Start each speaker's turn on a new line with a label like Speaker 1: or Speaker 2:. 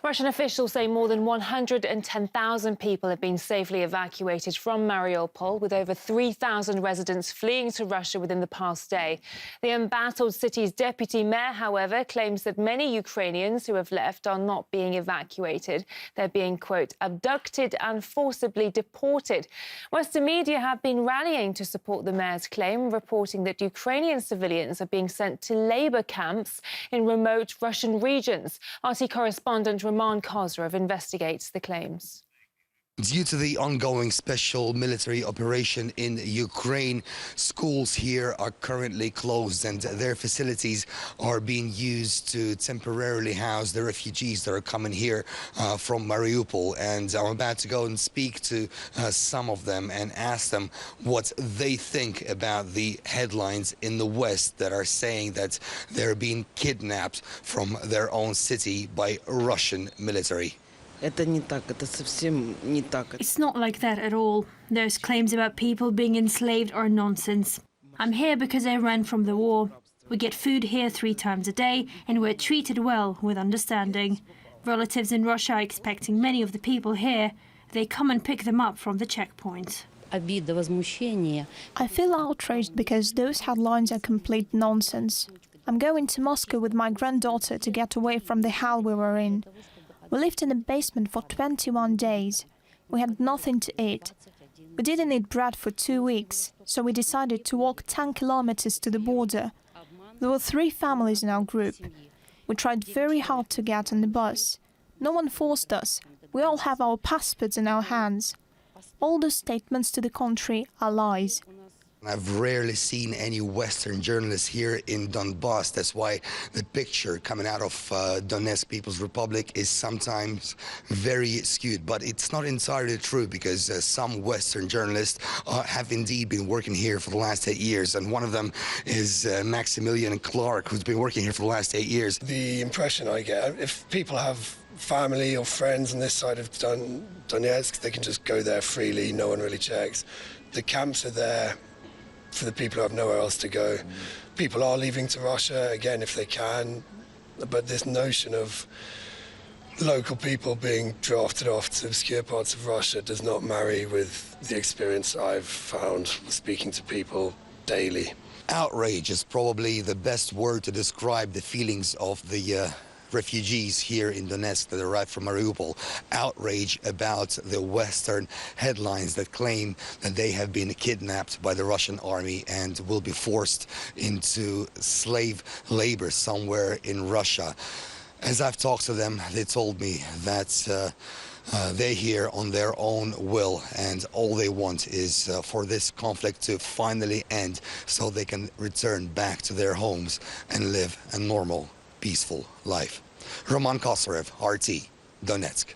Speaker 1: Russian officials say more than 110,000 people have been safely evacuated from Mariupol, with over 3,000 residents fleeing to Russia within the past day. The embattled city's deputy mayor, however, claims that many Ukrainians who have left are not being evacuated. They're being, quote, abducted and forcibly deported. Western media have been rallying to support the mayor's claim, reporting that Ukrainian civilians are being sent to labour camps in remote Russian regions. RT correspondent Roman Kozarov investigates the claims.
Speaker 2: Due to the ongoing special military operation in Ukraine, schools here are currently closed and their facilities are being used to temporarily house the refugees that are coming here from Mariupol. And I'm about to go and speak to some of them and ask them what they think about the headlines in the West that are saying that they're being kidnapped from their own city by Russian military.
Speaker 3: It's not like that at all. Those claims about people being enslaved are nonsense. I'm here because I ran from the war. We get food here 3 times a day and we're treated well, with understanding. Relatives in Russia are expecting many of the people here. They come and pick them up from the checkpoint.
Speaker 4: I
Speaker 5: feel outraged because those headlines are complete nonsense. I'm going to Moscow with my granddaughter to get away from the hell we were in. We lived in a basement for 21 days. We had nothing to eat. We didn't eat bread for 2 weeks, so we decided to walk 10 kilometers to the border. There were 3 families in our group. We tried very hard to get on the bus. No one forced us. We all have our passports in our hands. All those statements to the contrary are lies.
Speaker 2: I've rarely seen any Western journalists here in Donbass. That's why the picture coming out of Donetsk People's Republic is sometimes very skewed. But it's not entirely true, because some Western journalists have indeed been working here for the last 8 years. And one of them is Maximilian Clark, who's been working here for the last 8 years.
Speaker 6: The impression I get, if people have family or friends on this side of Donetsk, they can just go there freely. No one really checks. The camps are there for the people who have nowhere else to go. People are leaving to Russia, again, if they can, but this notion of local people being drafted off to obscure parts of Russia does not marry with the experience I've found speaking to people daily.
Speaker 2: Outrage is probably the best word to describe the feelings of the refugees here in Donetsk that arrived from Mariupol. Outrage about the Western headlines that claim that they have been kidnapped by the Russian army and will be forced into slave labor somewhere in Russia. As I've talked to them, they told me that they're here on their own will, and all they want is for this conflict to finally end so they can return back to their homes and live a normal, peaceful life. Roman Kozarov, RT, Donetsk.